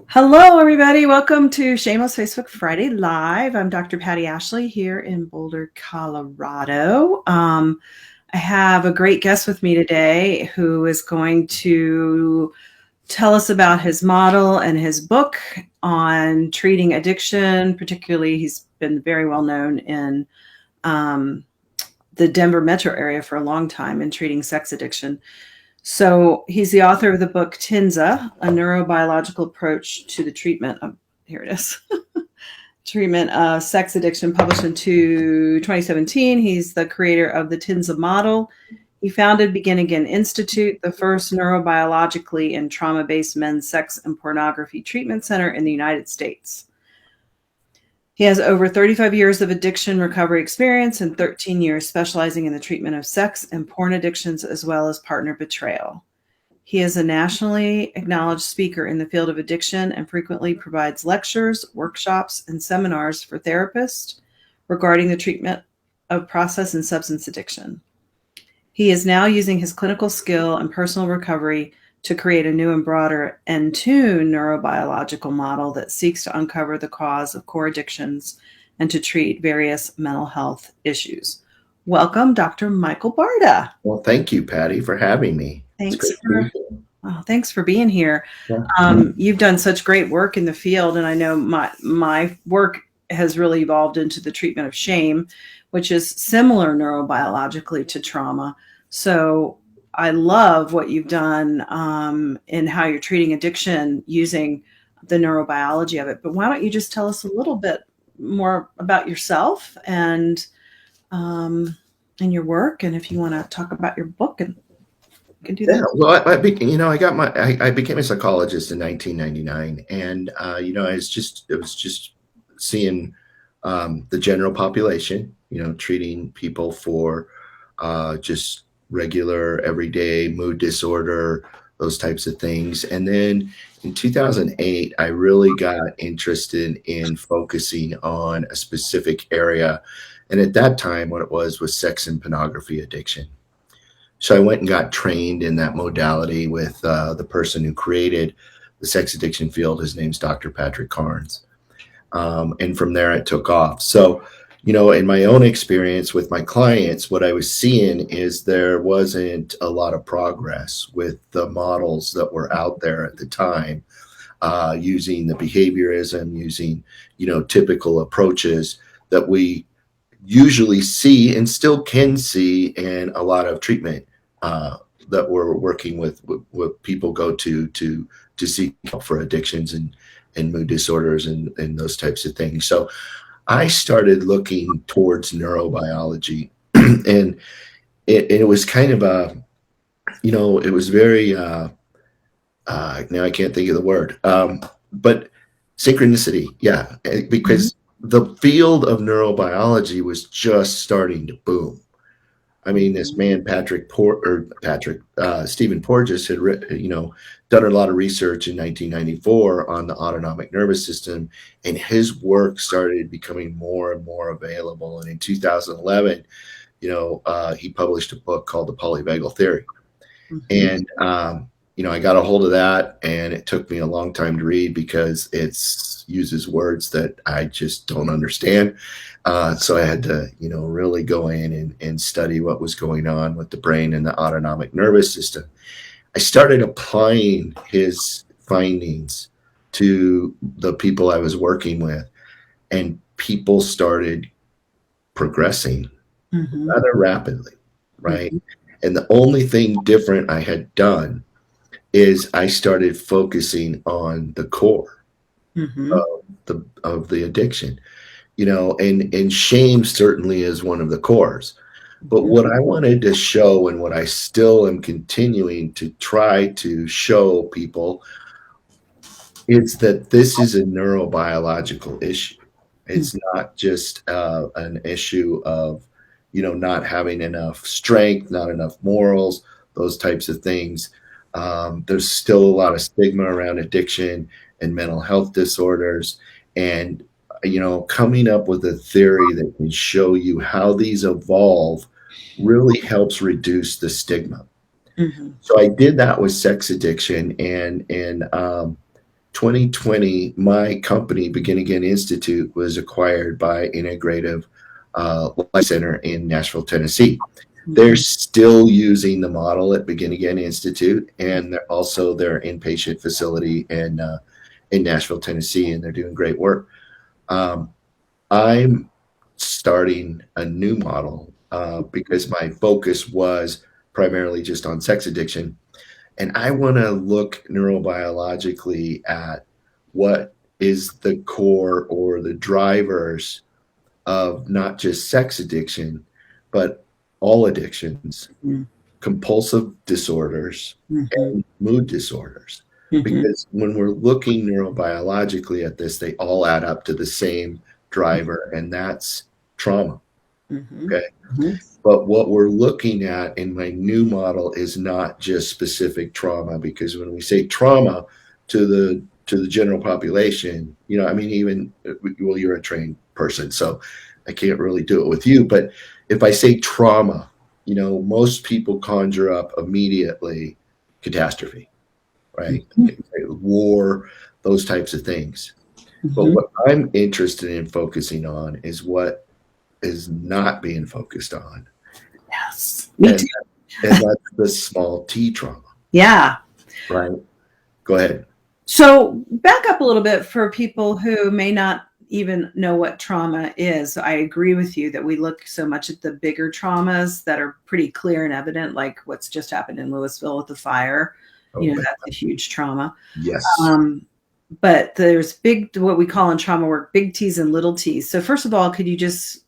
Hello, everybody. Welcome to Shameless Facebook Friday Live. I'm Dr. Patti Ashley here in Boulder, Colorado. I have a great guest with me today who is going to tell us about his model and his book on treating addiction. Particularly, he's been very well known in the Denver metro area for a long time in treating sex addiction. So he's the author of the book TINSA, a neurobiological approach to the treatment of, here it is, treatment of sex addiction, published in 2017. He's the creator of the TINSA model. He founded Begin Again Institute, the first neurobiologically and trauma-based men's sex and pornography treatment center in the United States. He has over 35 years of addiction recovery experience and 13 years specializing in the treatment of sex and porn addictions, as well as partner betrayal. He is a nationally acknowledged speaker in the field of addiction and frequently provides lectures, workshops, and seminars for therapists regarding the treatment of process and substance addiction. He is now using his clinical skill and personal recovery to create a new and broader and tuned neurobiological model that seeks to uncover the cause of core addictions and to treat various mental health issues. Welcome, Dr. Michael Barta. Well, thank you, Patti, for having me. Thanks for being here. Yeah. You've done such great work in the field, and I know my work has really evolved into the treatment of shame, which is similar neurobiologically to trauma. So I love what you've done in how you're treating addiction using the neurobiology of it. But why don't you just tell us a little bit more about yourself and your work, and if you want to talk about your book, and you can do that. Yeah, well, I became a psychologist in 1999, and I was just seeing the general population, treating people for just regular, everyday mood disorder, those types of things. And then in 2008, I really got interested in focusing on a specific area. And at that time, what it was sex and pornography addiction. So I went and got trained in that modality with the person who created the sex addiction field. His name's Dr. Patrick Carnes. And from there, it took off. So in my own experience with my clients, what I was seeing is there wasn't a lot of progress with the models that were out there at the time, using the behaviorism, using, typical approaches that we usually see and still can see in a lot of treatment that we're working with people go to seek help for addictions and mood disorders and those types of things. So I started looking towards neurobiology, and it was kind of it was very, now I can't think of the word, but synchronicity. Yeah, because the field of neurobiology was just starting to boom. I mean, this man, Stephen Porges had done a lot of research in 1994 on the autonomic nervous system, and his work started becoming more and more available. And in 2011, he published a book called The Polybagel Theory. And, I got a hold of that, and it took me a long time to read because it uses words that I just don't understand. So I had to, really go in and study what was going on with the brain and the autonomic nervous system. I started applying his findings to the people I was working with, and people started progressing rather rapidly, right? And the only thing different I had done is I started focusing on the core of the addiction, and shame certainly is one of the cores. But what I wanted to show, and what I still am continuing to try to show people, is that this is a neurobiological issue. It's not just an issue of, not having enough strength, not enough morals, those types of things. There's still a lot of stigma around addiction and mental health disorders. And coming up with a theory that can show you how these evolve really helps reduce the stigma. So I did that with sex addiction, and 2020, my company, Begin Again Institute, was acquired by Integrative Life Center in Nashville, Tennessee. They're still using the model at Begin Again Institute, and also their inpatient facility in Nashville, Tennessee, and they're doing great work. I'm starting a new model because my focus was primarily just on sex addiction. And I want to look neurobiologically at what is the core or the drivers of not just sex addiction, but all addictions, compulsive disorders, and mood disorders. Because when we're looking neurobiologically at this, they all add up to the same driver, and that's trauma. Okay. But what we're looking at in my new model is not just specific trauma, because when we say trauma to the general population, I mean, even, well, you're a trained person, so I can't really do it with you. But if I say trauma, most people conjure up immediately catastrophe, right? War, those types of things. But what I'm interested in focusing on is what is not being focused on. Yes, me too. And that's the small t trauma. Yeah. Right. Go ahead. So back up a little bit for people who may not even know what trauma is. I agree with you that we look so much at the bigger traumas that are pretty clear and evident, like what's just happened in Louisville with the fire. That's a huge trauma. Yes. But there's what we call in trauma work, big T's and little T's. So first of all, could you just,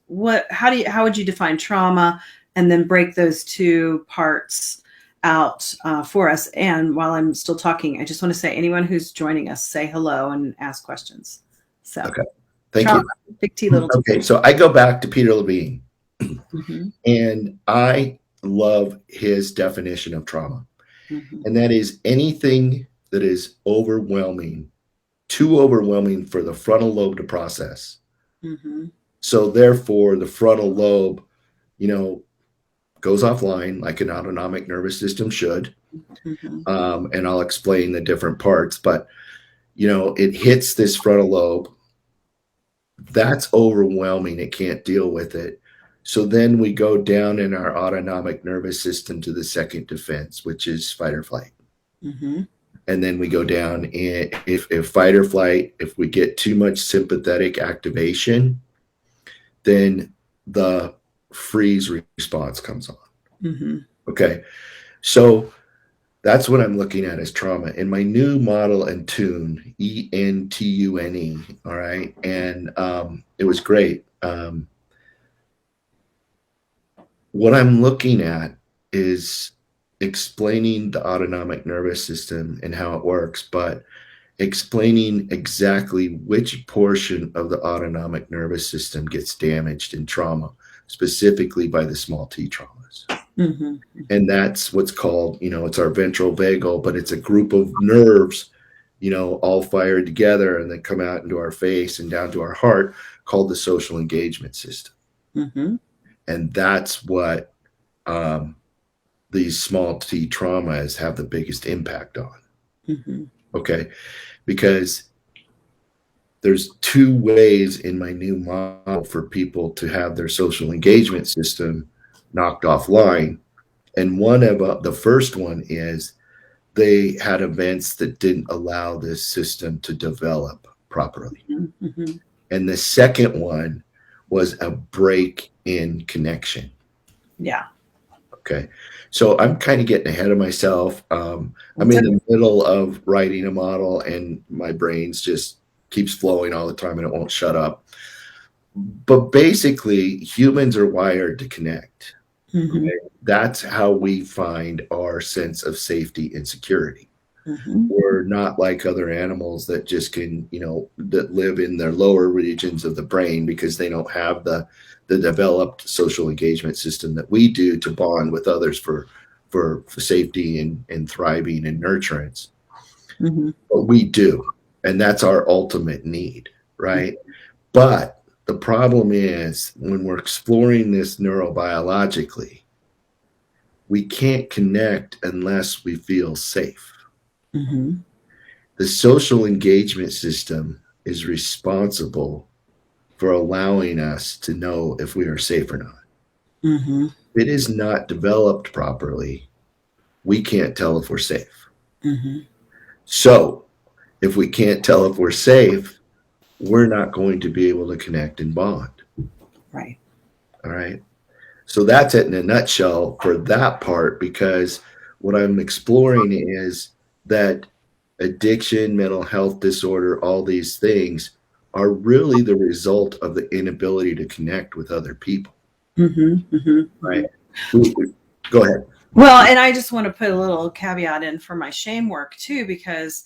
how would you define trauma, and then break those two parts out for us? And while I'm still talking, I just want to say, anyone who's joining us, say hello and ask questions. So, okay. Thank trauma, you. Big T, little T. Okay. So I go back to Peter Levine, and I love his definition of trauma. And that is anything that is overwhelming, too overwhelming for the frontal lobe to process. So therefore, the frontal lobe, goes offline like an autonomic nervous system should. And I'll explain the different parts, but, it hits this frontal lobe. That's overwhelming. It can't deal with it. So then we go down in our autonomic nervous system to the second defense, which is fight or flight. And then we go down in, if fight or flight, if we get too much sympathetic activation, then the freeze response comes on. Okay. So that's what I'm looking at as trauma in my new model and tune, ENTUNE. All right. And it was great. What I'm looking at is explaining the autonomic nervous system and how it works, but explaining exactly which portion of the autonomic nervous system gets damaged in trauma, specifically by the small t traumas. And that's what's called, it's our ventral vagal, but it's a group of nerves, all fired together and then come out into our face and down to our heart, called the social engagement system. And that's what these small t traumas have the biggest impact on. Okay. Because there's two ways in my new model for people to have their social engagement system knocked offline. And one of the first one is they had events that didn't allow this system to develop properly. And the second one was a break in connection. Yeah. Okay. So I'm kind of getting ahead of myself. I'm in the middle of writing a model and my brain's just keeps flowing all the time and it won't shut up. But basically, humans are wired to connect. Okay? That's how we find our sense of safety and security. We're not like other animals that just can, that live in their lower regions of the brain because they don't have the developed social engagement system that we do to bond with others for safety and thriving and nurturance. But we do. And that's our ultimate need, right? But the problem is when we're exploring this neurobiologically, we can't connect unless we feel safe. The social engagement system is responsible for allowing us to know if we are safe or not. Mm-hmm. If it is not developed properly, we can't tell if we're safe. Mm-hmm. So if we can't tell if we're safe, we're not going to be able to connect and bond. Right. All right. So that's it in a nutshell for that part, because what I'm exploring is that addiction, mental health disorder, all these things are really the result of the inability to connect with other people. Mm-hmm. Mm-hmm. Mm-hmm. Right. Go ahead. Well, and I just want to put a little caveat in for my shame work too, because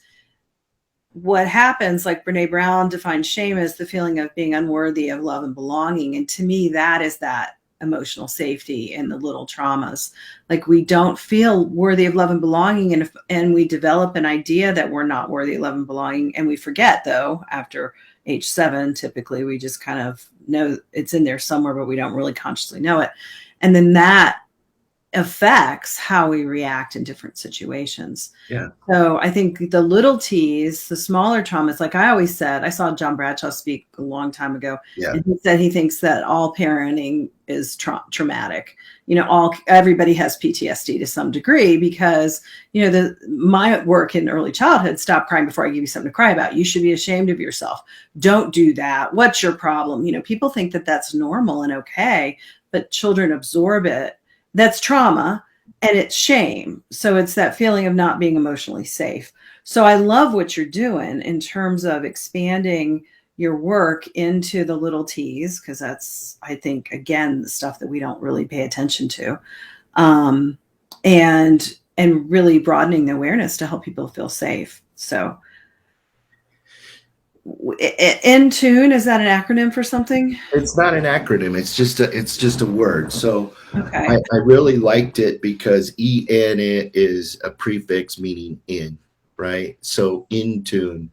what happens, like Brene Brown defines shame as the feeling of being unworthy of love and belonging. And to me, that is that emotional safety in the little traumas. Like we don't feel worthy of love and belonging. And we develop an idea that we're not worthy of love and belonging. And we forget, though, after age 7, typically we just kind of know it's in there somewhere, but we don't really consciously know it. And then that affects how we react in different situations. Yeah. So I think the little T's, the smaller traumas, like I always said, I saw John Bradshaw speak a long time ago, Yeah. and he said he thinks that all parenting is traumatic. You know, everybody has PTSD to some degree because, you know, my work in early childhood, stop crying before I give you something to cry about. You should be ashamed of yourself. Don't do that. What's your problem? You know, people think that that's normal and okay, but children absorb it. That's trauma and it's shame. So it's that feeling of not being emotionally safe. So I love what you're doing in terms of expanding your work into the little T's, because that's, I think, again, the stuff that we don't really pay attention to, and really broadening the awareness to help people feel safe. So in tune, is that an acronym for something? It's not an acronym. It's just a word. So Okay. I really liked it because EN is a prefix meaning in, right? So in tune.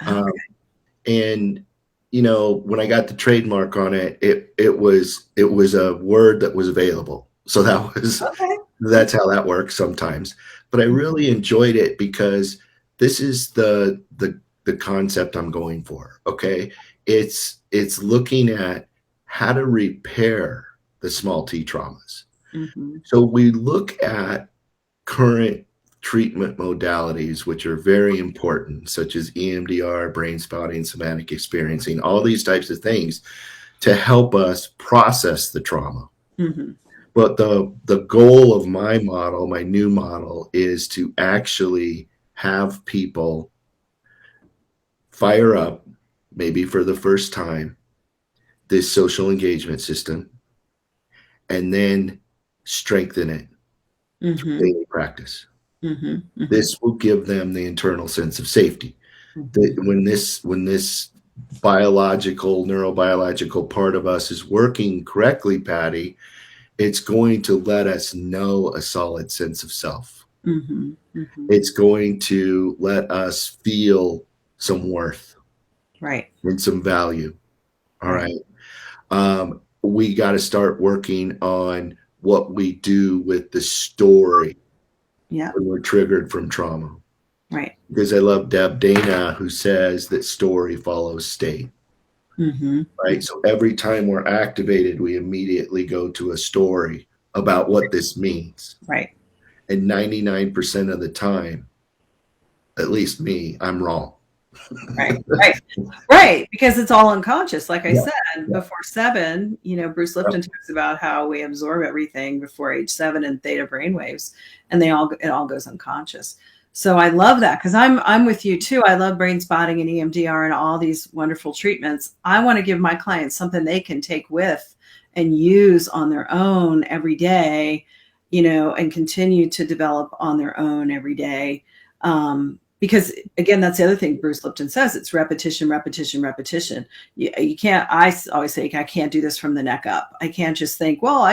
Okay. And you know, when I got the trademark on it, it was a word that was available. So Okay. that's how that works sometimes. But I really enjoyed it because this is the concept I'm going for. Okay. It's looking at how to repair the small T traumas. Mm-hmm. So we look at current treatment modalities, which are very important, such as EMDR, brain spotting, somatic experiencing, all these types of things to help us process the trauma. Mm-hmm. But the goal of my model, my new model, is to actually have people fire up, maybe for the first time, this social engagement system and then strengthen it through Mm-hmm. daily practice. Mm-hmm. Mm-hmm. This will give them the internal sense of safety. When this biological, neurobiological part of us is working correctly, Patti, it's going to let us know a solid sense of self. Mm-hmm. Mm-hmm. It's going to let us feel some worth, Right. and some value. All Right. right. We got to start working on what we do with the story Yeah. when we're triggered from trauma. Right. Because I love Deb Dana, who says that story follows state. Mm-hmm. Right. So every time we're activated, we immediately go to a story about what this means. Right. And 99% of the time, at least me, I'm wrong. Right. Right. Right. Because it's all unconscious. Like I Yeah. said, before 7, you know, Bruce Lipton talks about how we absorb everything before age 7 in theta brainwaves, and it all goes unconscious. So I love that, because I'm with you too. I love brain spotting and EMDR and all these wonderful treatments. I want to give my clients something they can take with and use on their own every day, you know, and continue to develop on their own every day. Because again, that's the other thing Bruce Lipton says, it's repetition, repetition, repetition. You can't, I always say, I can't do this from the neck up. I can't just think, well,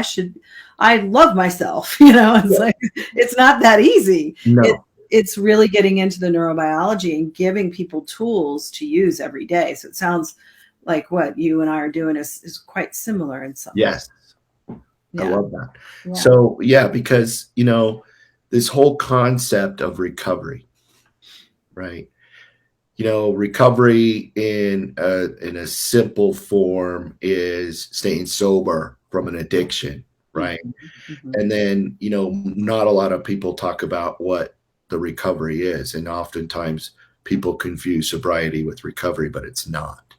I love myself. You know, it's like, it's not that easy. No. It's really getting into the neurobiology and giving people tools to use every day. So it sounds like what you and I are doing is quite similar in some Yes. way. I love that. Yeah. So, yeah, because, you know, this whole concept of recovery, right? recovery in a simple form is staying sober from an addiction, right? Mhm. Mhm. And then, not a lot of people talk about what the recovery is. And oftentimes people confuse sobriety with recovery, but it's not.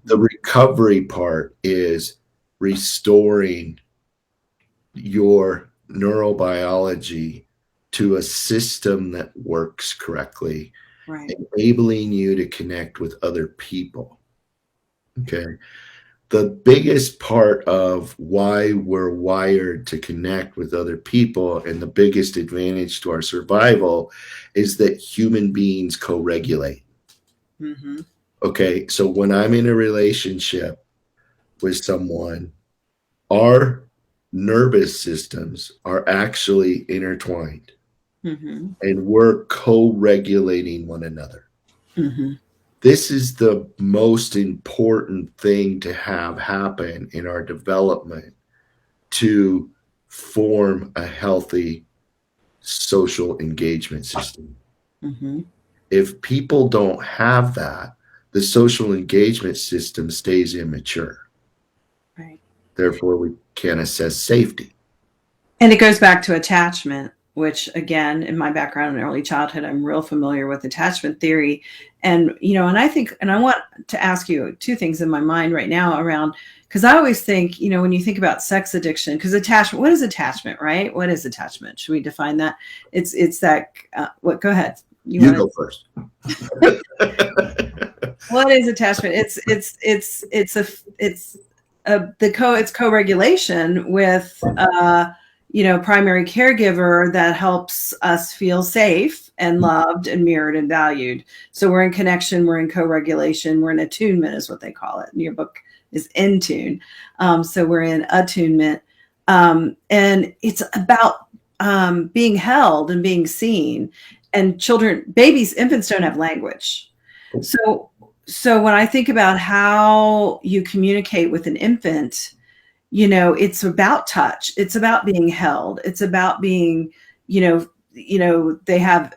The Mhm. recovery part is restoring your neurobiology to a system that works correctly, Right. enabling you to connect with other people. Okay. The biggest part of why we're wired to connect with other people and the biggest advantage to our survival is that human beings co regulate. Mhm. Okay. So when I'm in a relationship with someone, our nervous systems are actually intertwined Mhm. and we're co regulating one another. Mhm. This is the most important thing to have happen in our development to form a healthy social engagement system. Mhm. If people don't have that, the social engagement system stays immature. Right. Therefore, we can't assess safety. And it goes back to attachment, which again, in my background in early childhood, I'm real familiar with attachment theory. And, and I think, and I want to ask you two things in my mind right now around, because I always think, when you think about sex addiction, because attachment, what is attachment, right? What is attachment? Should we define that? It's that, go ahead. You You want go to, first. what is attachment? It's co-regulation with primary caregiver that helps us feel safe and loved and mirrored and valued. So we're in connection, we're in co-regulation, we're in attunement is what they call it. And your book is in tune. So we're in attunement. And it's about being held and being seen. And infants don't have language. So when I think about how you communicate with an infant, it's about touch. It's about being held. It's about being, they have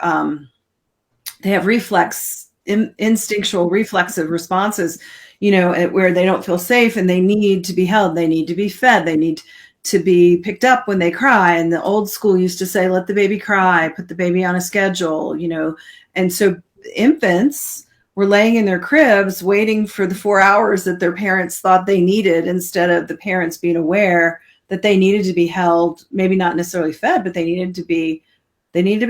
instinctual reflexive responses, where they don't feel safe and they need to be held. They need to be fed. They need to be picked up when they cry. And the old school used to say, let the baby cry, put the baby on a schedule, and so infants were laying in their cribs waiting for the 4 hours that their parents thought they needed, instead of the parents being aware that they needed to be held, maybe not necessarily fed, but they needed to be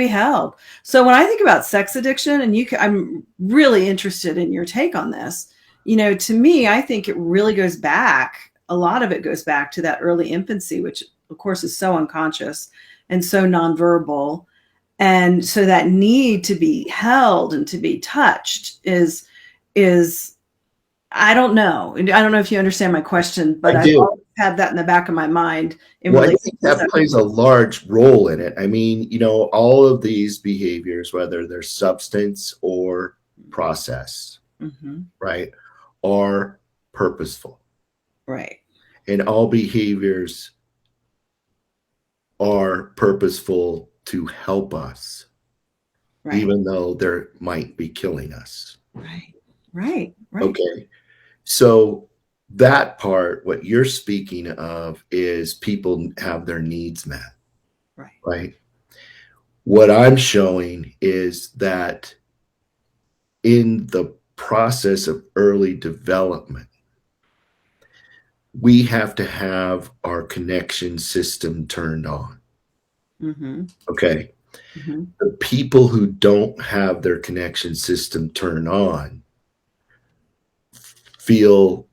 held. So when I think about sex addiction, and I'm really interested in your take on this, to me, I think it really goes back, a lot of it goes back to that early infancy, which of course is so unconscious and so nonverbal. And so that need to be held and to be touched is I don't know. I don't know if you understand my question, I but I've do. always had that in the back of my mind in Well, I relation think to that sex. plays a large role in it. I mean, all of these behaviors, whether they're substance or process, Mm-hmm. right, are purposeful. Right. And all behaviors are purposeful to help us, Right. even though they might be killing us. Right. Right. Right. Okay. So that part, what you're speaking of, is people have their needs met, Right. right? What I'm showing is that in the process of early development, we have to have our connection system turned on. Mm-hmm. Okay. Mm-hmm. The people who don't have their connection system turned on feel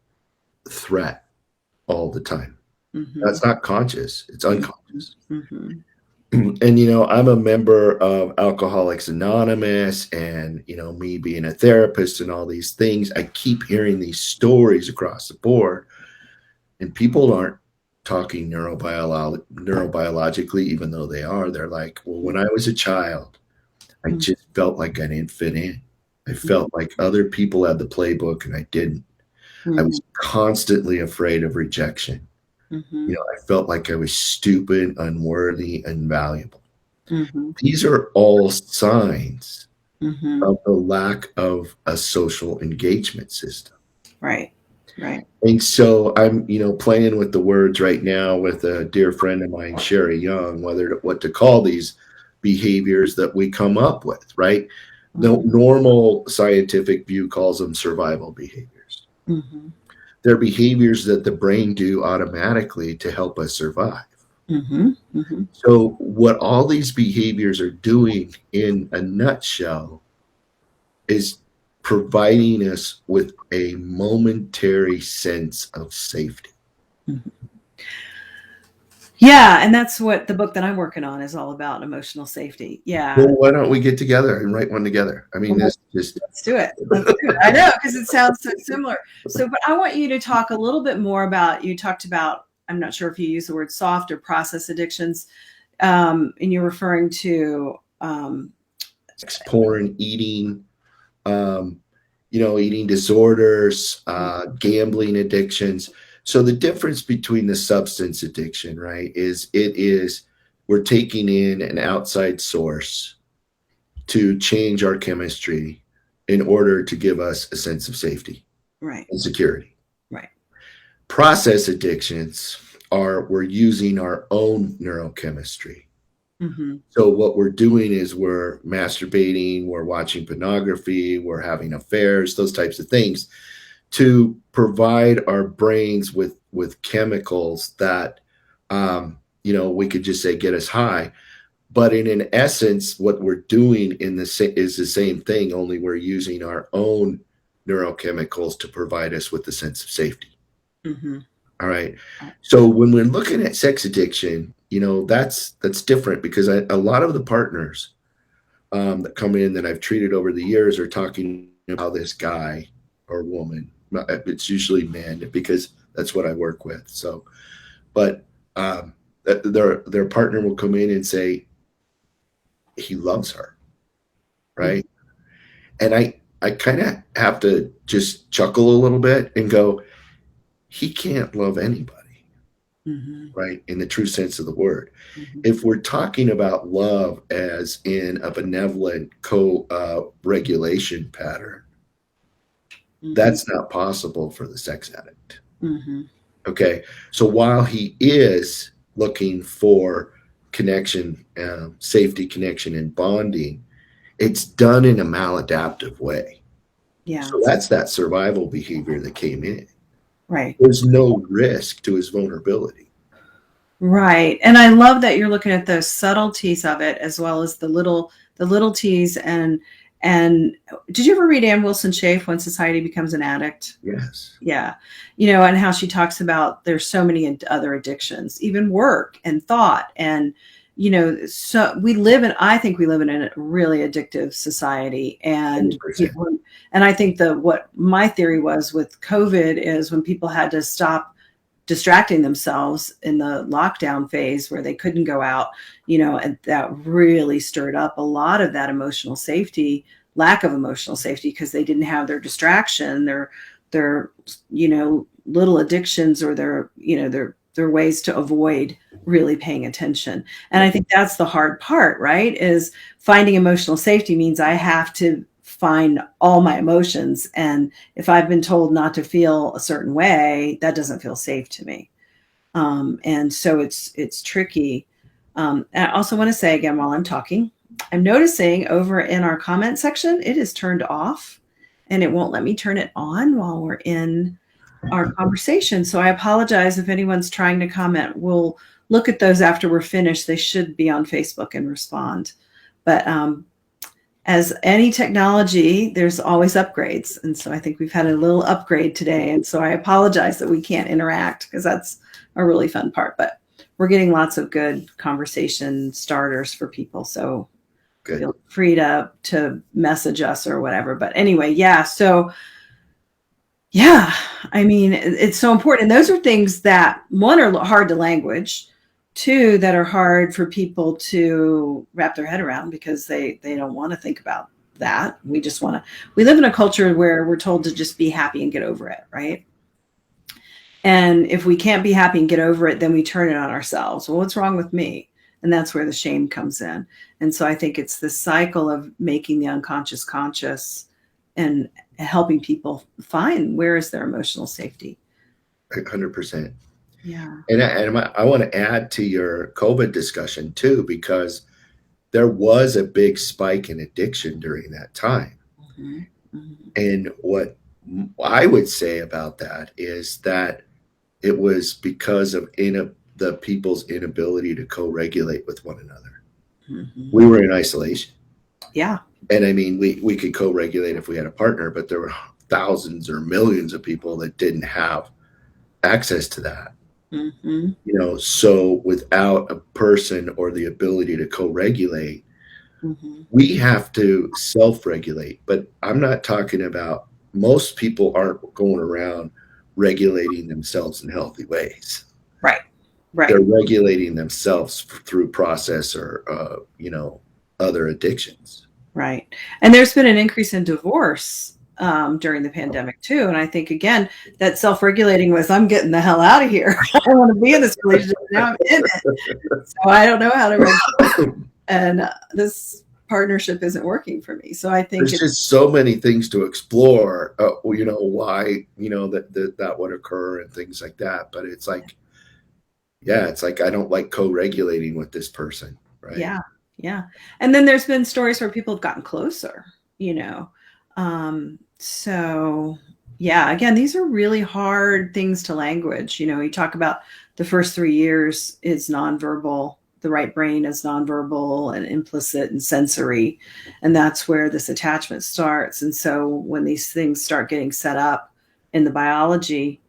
threat all the time. Mm-hmm. That's not conscious, it's unconscious. Mm-hmm. And I'm a member of Alcoholics Anonymous, and me being a therapist and all these things, I keep hearing these stories across the board, and people aren't talking neurobiologically, even though they are. They're like, well, when I was a child, I just felt like I didn't fit in. I felt like other people had the playbook and I didn't. I Mm-hmm. was constantly afraid of rejection. Mm-hmm. I felt like I was stupid, unworthy, unvaluable. Mm-hmm. These are all signs Mm-hmm. of the lack of a social engagement system. Right. Right. And so I'm, playing with the words right now with a dear friend of mine, Sherry Young, what to call these behaviors that we come up with, right? The Mm-hmm. normal scientific view calls them survival behaviors. Mm-hmm. They're behaviors that the brain do automatically to help us survive. Mm-hmm. Mm-hmm. So what all these behaviors are doing in a nutshell is providing us with a momentary sense of safety. Mm-hmm. Yeah, and that's what the book that I'm working on is all about, emotional safety. Yeah. Well, why don't we get together and write one together? I mean, Well, this just let's do it. Let's do it. I know, because it sounds so similar. So, but I want you to talk a little bit more about, you talked about, I'm not sure if you use the word soft or process addictions, and you're referring to, porn, eating, eating disorders, gambling addictions. So the difference between the substance addiction, right, is we're taking in an outside source to change our chemistry in order to give us a sense of safety right, and security. right. Process addictions are we're using our own neurochemistry. Mm-hmm. So what we're doing is we're masturbating, we're watching pornography, we're having affairs, those types of things to provide our brains with chemicals that we could just say get us high. But in essence, what we're doing is the same thing, only we're using our own neurochemicals to provide us with the sense of safety. Mm-hmm. All right. So when we're looking at sex addiction, that's different because a lot of the partners that come in that I've treated over the years are talking about this guy or woman. It's usually men because that's what I work with. So, but their partner will come in and say he loves her, Mm-hmm. right? And I kind of have to just chuckle a little bit and go, he can't love anybody. Mm-hmm. Right, in the true sense of the word. Mm-hmm. If we're talking about love as in a benevolent co-regulation pattern, Mm-hmm. that's not possible for the sex addict. Mm-hmm. Okay, so while he is looking for connection, safety, connection, and bonding, it's done in a maladaptive way. Yeah. So that's that survival behavior that came in. Right. There's no risk to his vulnerability. Right. And I love that you're looking at those subtleties of it as well as the little T's, and did you ever read Ann Wilson Schaaf, When Society Becomes an Addict? Yes. Yeah. And how she talks about there's so many other addictions, even work and thought. And, so I think we live in a really addictive society. And, 100%. and I think what my theory was with COVID is when people had to stop distracting themselves in the lockdown phase where they couldn't go out, and that really stirred up a lot of that lack of emotional safety, because they didn't have their distraction, their little addictions, or their ways to avoid really paying attention. And I think that's the hard part, right? Is finding emotional safety means I have to find all my emotions. And if I've been told not to feel a certain way, that doesn't feel safe to me. And so it's tricky. And I also want to say again, while I'm talking, I'm noticing over in our comment section, it is turned off and it won't let me turn it on while we're in our conversation. So I apologize if anyone's trying to comment. We'll look at those after we're finished. They should be on Facebook and respond. But as any technology, there's always upgrades. And so I think we've had a little upgrade today. And so I apologize that we can't interact, because that's a really fun part. But we're getting lots of good conversation starters for people. So Good. Feel free to message us or whatever. But anyway, yeah. So yeah, I mean, it's so important. And those are things that, one, are hard to language, two, that are hard for people to wrap their head around because they don't want to think about that. We live in a culture where we're told to just be happy and get over it, right? And if we can't be happy and get over it, then we turn it on ourselves. Well, what's wrong with me? And that's where the shame comes in. And so I think it's the cycle of making the unconscious conscious and helping people find where is their emotional safety. 100%. Yeah. And I want to add to your COVID discussion too, because there was a big spike in addiction during that time. Mm-hmm. Mm-hmm. And what I would say about that is that it was because of the people's inability to co-regulate with one another. Mm-hmm. We were in isolation. Yeah. And I mean, we could co-regulate if we had a partner, but there were thousands or millions of people that didn't have access to that. Mm-hmm. You know, so without a person or the ability to co-regulate, Mm-hmm. we have to self-regulate. But I'm not talking about, most people aren't going around regulating themselves in healthy ways. Right. Right. They're regulating themselves through process or other addictions. Right. And there's been an increase in divorce during the pandemic too. And I think, again, that self-regulating was, I'm getting the hell out of here. I don't want to be in this relationship. Now I'm in it. So I don't know how to regulate. And this partnership isn't working for me. So I think there's just so many things to explore, why, that would occur and things like that. But it's like, it's like, I don't like co-regulating with this person. Right. Yeah. Yeah. And then there's been stories where people have gotten closer, so yeah, again, these are really hard things to language. You talk about the first 3 years is nonverbal. The right brain is nonverbal and implicit and sensory. And that's where this attachment starts. And so when these things start getting set up in the biology,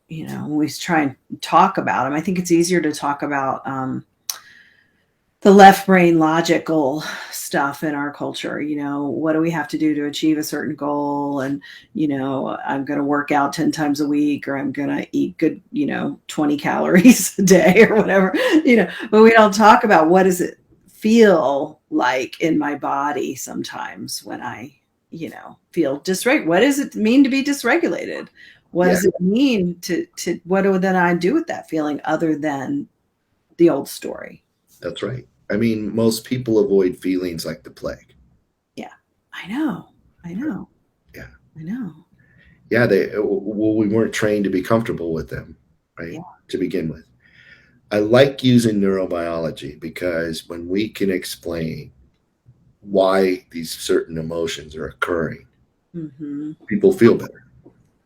when we try and talk about them, I think it's easier to talk about the left brain logical stuff in our culture. What do we have to do to achieve a certain goal? And, I'm going to work out 10 times a week, or I'm going to eat good, 20 calories a day or whatever, but we don't talk about what does it feel like in my body sometimes when I, feel dysregulated. What does it mean to be dysregulated? What does it mean to what do then I do with that feeling other than the old story? That's right. I mean, most people avoid feelings like the plague. Yeah, I know. Yeah. I know. Yeah, we weren't trained to be comfortable with them, right? Yeah. To begin with. I like using neurobiology because when we can explain why these certain emotions are occurring, people feel better.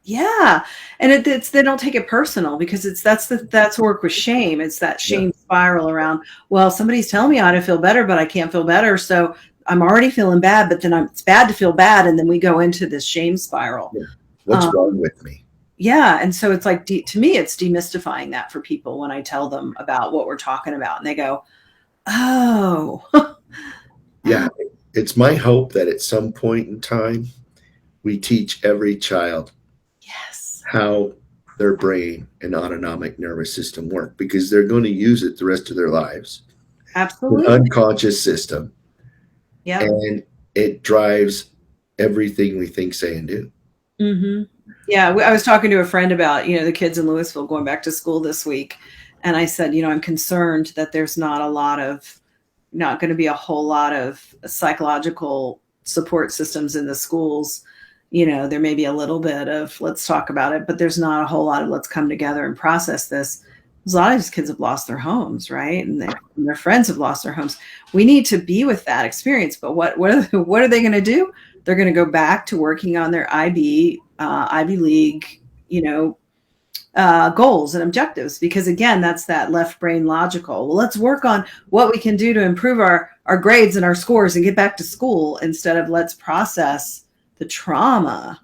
Yeah. And it's they don't take it personal, because that's work with shame. It's that shame spiral around, well, somebody's telling me how to feel better, but I can't feel better. So I'm already feeling bad, but then it's bad to feel bad. And then we go into this shame spiral. Yeah. What's wrong with me? Yeah. And so it's like, to me, it's demystifying that for people when I tell them about what we're talking about, and they go, oh. Yeah. It's my hope that at some point in time, we teach every child how their brain and autonomic nervous system work, because they're going to use it the rest of their lives. Absolutely. An unconscious system. Yeah. And it drives everything we think, say, and do. Mm-hmm. Yeah. I was talking to a friend about, the kids in Louisville going back to school this week. And I said, I'm concerned that there's not going to be a whole lot of psychological support systems in the schools. There may be a little bit of let's talk about it, but there's not a whole lot of let's come together and process this. A lot of these kids have lost their homes, right? And their friends have lost their homes. We need to be with that experience. But what are they going to do? They're going to go back to working on their Ivy League, goals and objectives, because again, that's that left brain logical. Well, let's work on what we can do to improve our grades and our scores and get back to school, instead of let's process the trauma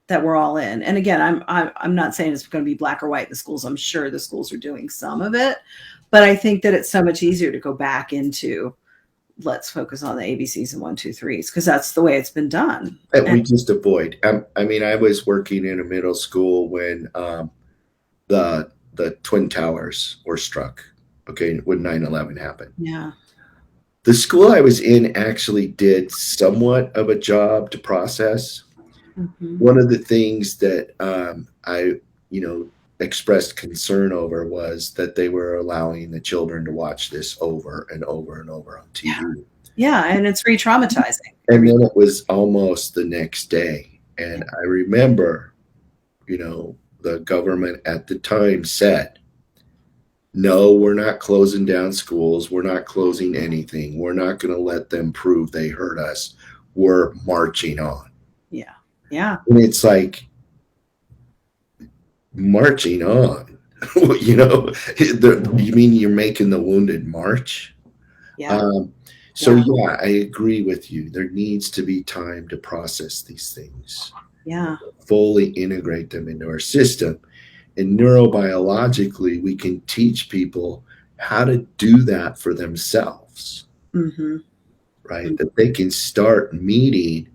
that we're all in. And again, I'm not saying it's going to be black or white in the schools. I'm sure the schools are doing some of it, but I think that it's so much easier to go back into let's focus on the ABCs and 1, 2, 3s, because that's the way it's been done. And we just avoid. I mean, I was working in a middle school when the Twin Towers were struck. Okay, when 9/11 happened. Yeah. The school I was in actually did somewhat of a job to process. One of the things that I, expressed concern over was that they were allowing the children to watch this over and over and over on TV. Yeah, and it's re-traumatizing. And then it was almost the next day. And I remember, the government at the time said, no, we're not closing down schools. We're not closing anything. We're not going to let them prove they hurt us. We're marching on. Yeah. Yeah. And it's like, marching on. You mean you're making the wounded march? Yeah. Yeah, I agree with you. There needs to be time to process these things. Yeah. Fully integrate them into our system. And neurobiologically, we can teach people how to do that for themselves. Mm-hmm. Right? Mm-hmm. That they can start meeting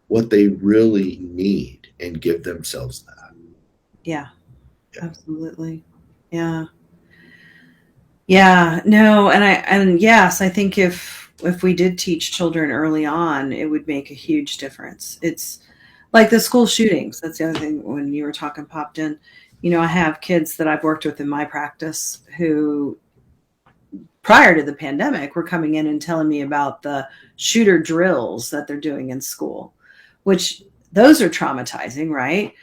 what they really need and give themselves that. Yeah. Absolutely. Yeah. Yeah. No, and yes, I think if we did teach children early on, it would make a huge difference. It's like the school shootings. That's the other thing when you were talking popped in. I have kids that I've worked with in my practice who prior to the pandemic were coming in and telling me about the shooter drills that they're doing in school, which those are traumatizing, right?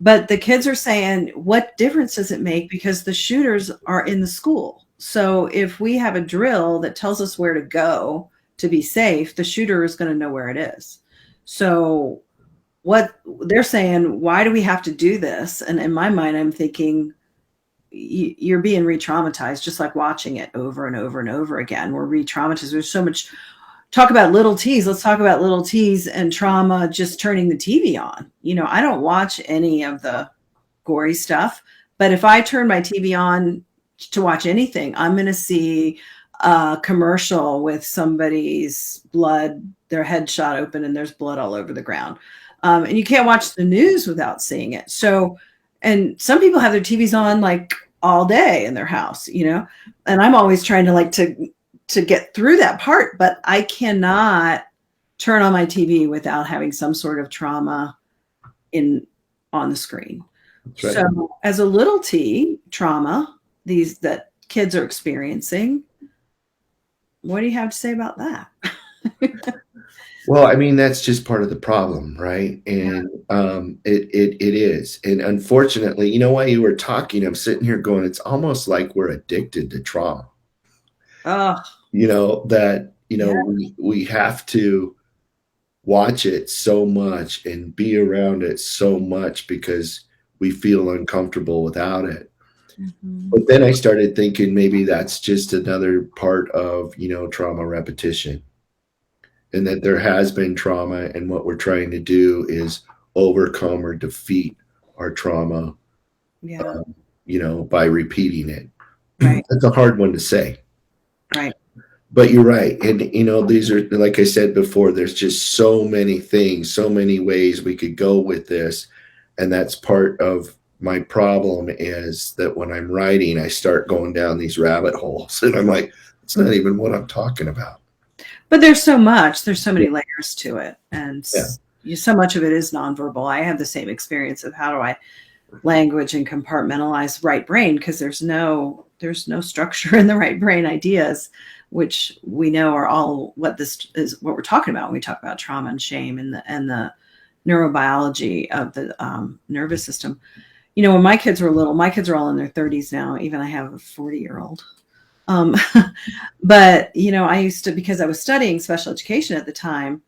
But the kids are saying, what difference does it make? Because the shooters are in the school. So if we have a drill that tells us where to go to be safe, the shooter is going to know where it is. So what they're saying, why do we have to do this? And in my mind, I'm thinking, you're being re-traumatized, just like watching it over and over and over again. We're re-traumatized. There's so much talk about little T's. Let's talk about little T's and trauma just turning the TV on. I don't watch any of the gory stuff, but if I turn my TV on to watch anything, I'm going to see a commercial with somebody's blood, their head shot open and there's blood all over the ground. And you can't watch the news without seeing it. So, and some people have their TVs on like all day in their house, and I'm always trying to get through that part, but I cannot turn on my TV without having some sort of trauma on the screen. Right. So as a little T trauma, that kids are experiencing, what do you have to say about that? Well, I mean, that's just part of the problem, right? And it is. And unfortunately, while you were talking, I'm sitting here going, it's almost like we're addicted to trauma. Oh. We have to watch it so much and be around it so much because we feel uncomfortable without it. Mm-hmm. But then I started thinking maybe that's just another part of, trauma repetition. And that there has been trauma, and what we're trying to do is overcome or defeat our trauma, by repeating it. Right. That's a hard one to say. Right. But you're right. And, these are, like I said before, there's just so many things, so many ways we could go with this. And that's part of my problem is that when I'm writing, I start going down these rabbit holes. And I'm like, it's not even what I'm talking about. But there's so many layers to it. And so much of it is nonverbal. I have the same experience of how do I language and compartmentalize right brain, because there's no structure in the right brain ideas, which we know are all what we're talking about when we talk about trauma and shame and the neurobiology of the nervous system. When my kids were little, my kids are all in their 30s now. Even I have a 40-year-old. But, I used to, because I was studying special education at the time,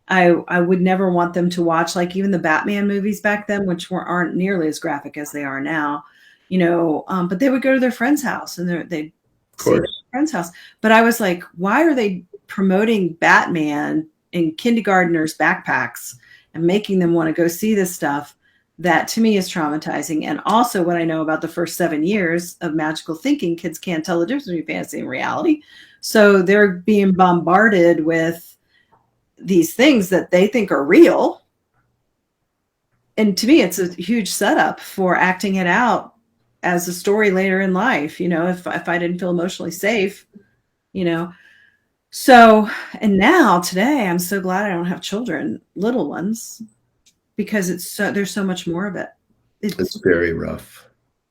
I would never want them to watch like even the Batman movies back then, which aren't nearly as graphic as they are now, but they would go to their friend's house and they'd see their friend's house. But I was like, why are they promoting Batman in kindergartners' backpacks and making them want to go see this stuff? That to me is traumatizing. And also what I know about the first 7 years of magical thinking, kids can't tell the difference between fantasy and reality. So they're being bombarded with these things that they think are real. And to me, it's a huge setup for acting it out as a story later in life. If I didn't feel emotionally safe, So, and now today, I'm so glad I don't have children, little ones, because there's so much more of it. It's very rough.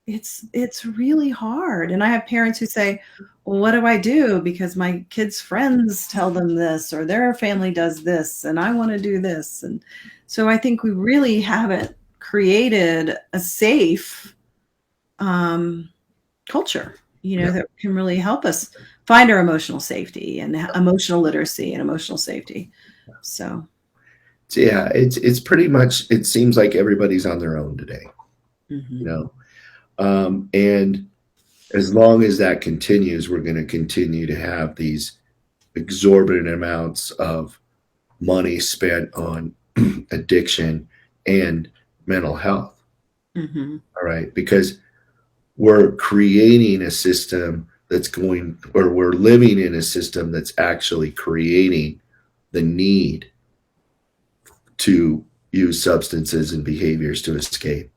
it's really hard. And I have parents who say, well, what do I do? Because my kids' friends tell them this, or their family does this, and I want to do this. And so I think we really haven't created a safe culture, Yeah. that can really help us find our emotional safety and emotional literacy and emotional safety. So, Yeah, it's pretty much, it seems like everybody's on their own today, you mhm. know. And as long as that continues, we're going to continue to have these exorbitant amounts of money spent on addiction and mental health. Mhm. All right. Because we're creating a system that's going, or we're living in a system that's actually creating the need to use substances and behaviors to escape,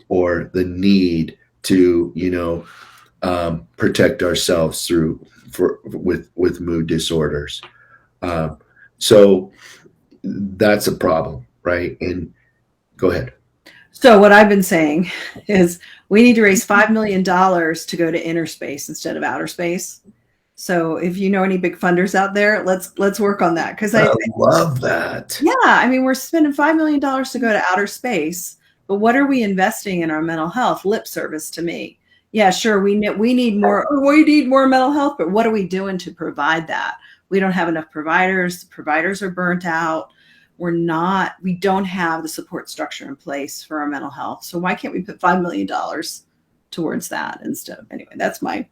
or the need to, protect ourselves with mood disorders. Um, so that's a problem, right? And go ahead. So what I've been saying is we need to raise $5 million to go to inner space instead of outer space. So if you know any big funders out there, let's work on that, because I love that. yeah, I mean, we're spending $5 million to go to outer space, but what are we investing in our mental health? Lip service to me. Yeah, sure, we need more. Oh, we need more mental health, but what are we doing to provide that? We don't have enough providers. The providers are burnt out. We don't have the support structure in place for our mental health. So why can't we put $5 million towards that instead of, anyway, that's my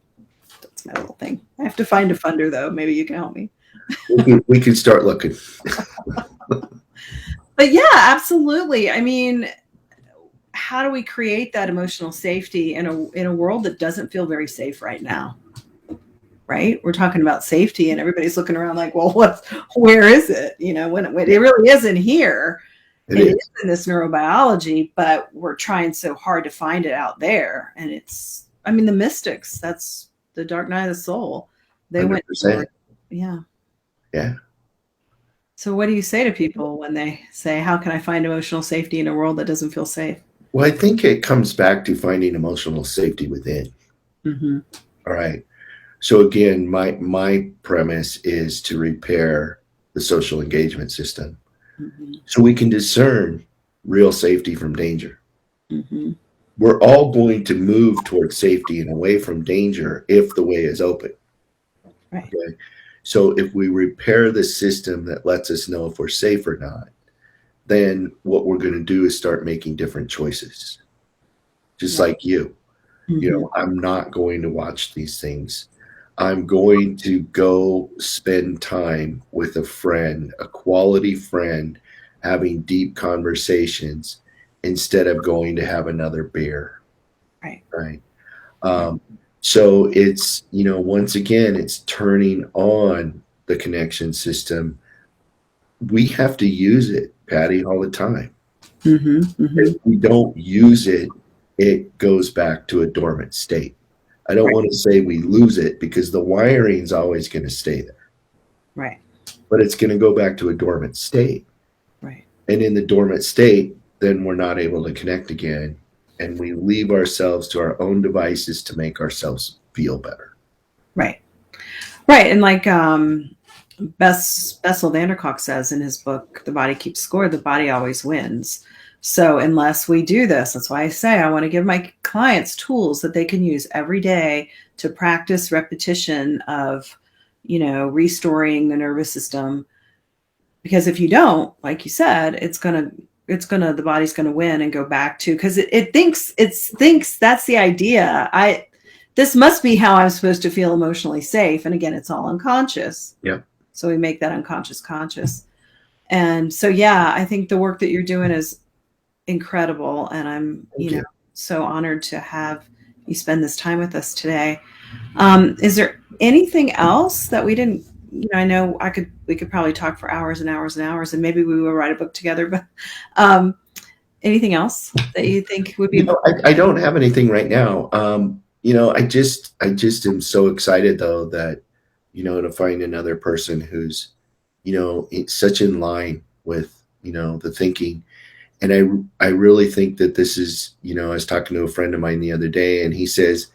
little thing. I have to find a funder though. Maybe you can help me. We can start looking. But yeah, absolutely. I mean, how do we create that emotional safety in a world that doesn't feel very safe right now? Right? We're talking about safety, and everybody's looking around like, well, where is it? When it really isn't here. It It is is. in this neurobiology, but we're trying so hard to find it out there. And I mean, the mystics, that's the dark night of the soul. They went for 100%. it. Yeah. Yeah. So what do you say to people when they say, how can I find emotional safety in a world that doesn't feel safe? Well, I think it comes back to finding emotional safety within. Mm-hmm. All right. So again, my premise is to repair the social engagement system Mm-hmm. so we can discern real safety from danger. Mm-hmm. We're all going to move towards safety and away from danger if the way is open. Right. Okay. So if we repair the system that lets us know if we're safe or not, then what we're going to do is start making different choices. Just Right. like you. Mm-hmm. I'm not going to watch these things. I'm going to go spend time with a friend, a quality friend, having deep conversations instead of going to have another beer. Right. Right. Right. Um, so it's, once again, it's turning on the connection system. We have to use it, Patty, all the time. Mm-hmm. If Mm-hmm. we don't use it, it goes back to a dormant state. I don't Right. want to say we lose it because the wiring's always going to stay there, Right. but it's going to go back to a dormant state. Right. And in the dormant state, then we're not able to connect again. And we leave ourselves to our own devices to make ourselves feel better. Right. Right. And like Bessel van der Kolk says in his book, The Body Keeps Score, the body always wins. So unless we do this, that's why I say I want to give my clients tools that they can use every day to practice repetition of, restoring the nervous system. Because if you don't, like you said, the body's gonna win and go back to, because it thinks that's the idea. This must be how I'm supposed to feel emotionally safe. And again, it's all unconscious. Yeah. So we make that unconscious conscious. And so, yeah, I think the work that you're doing is incredible. And I'm, Thank you. so honored to have you spend this time with us today. Is there anything else that we didn't, I know we could probably talk for hours and hours and hours, and maybe we will write a book together, but um, anything else that you think would be important? I don't have anything right now. I just am so excited though that, to find another person who's, it's such in line with, the thinking. And I really think that this is, I was talking to a friend of mine the other day, and he says,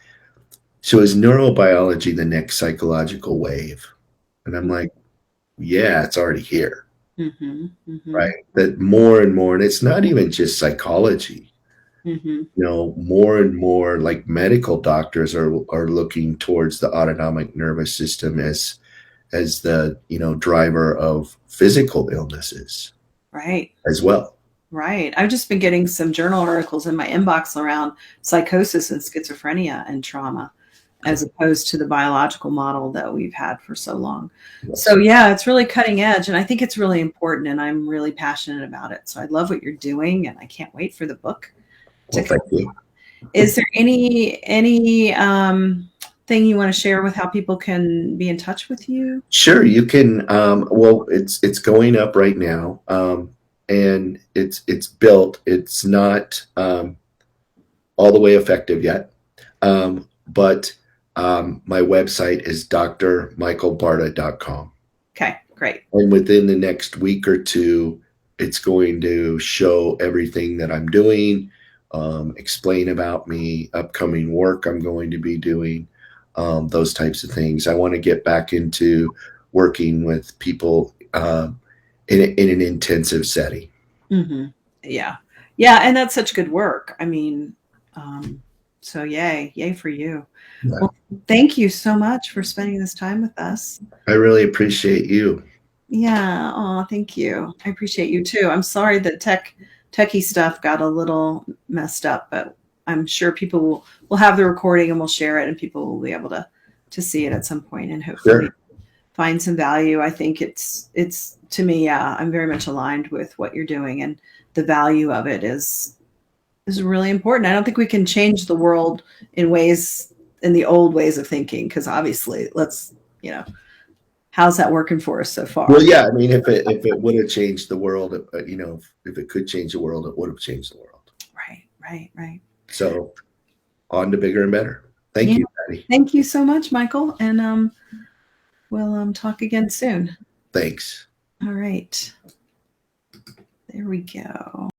so is neurobiology the next psychological wave? And I'm like, yeah, it's already here, Mm-hmm. Mm-hmm. right? That more and more, and it's not even just psychology, Mm-hmm. more and more like medical doctors are looking towards the autonomic nervous system as the, driver of physical illnesses Right. as well. Right. I've just been getting some journal articles in my inbox around psychosis and schizophrenia and trauma, as opposed to the biological model that we've had for so long. So Yes. yeah, it's really cutting edge, and I think it's really important, and I'm really passionate about it. So I love what you're doing, and I can't wait for the book to Well, come. thank you. Is there any thing you want to share with how people can be in touch with you? Sure, you can. Well, it's going up right now, and it's built. It's not all the way effective yet, but my website is drmichaelbarta.com. Okay, great. And within the next week or two, it's going to show everything that I'm doing, explain about me, upcoming work I'm going to be doing, those types of things. I want to get back into working with people in an intensive setting. Mm-hmm. Yeah. Yeah. And that's such good work. I mean, so yay for you. Yeah. Well, thank you so much for spending this time with us. I really appreciate you. Yeah. Oh, thank you. I appreciate you too. I'm sorry that techie stuff got a little messed up, but I'm sure people will have the recording and we'll share it, and people will be able to see it at some point and hopefully Sure. find some value. I think it's to me, yeah, I'm very much aligned with what you're doing, and the value of it is really important. I don't think we can change the world in the old ways of thinking, because obviously, you know, how's that working for us so Well, far? yeah. I mean, if it would have changed the world, if it could change the world, it would have changed the world. Right. So on to bigger and better. Thank Yeah. you, Patty. Thank you so much, Michael. And we'll talk again soon. Thanks. All right. There we go.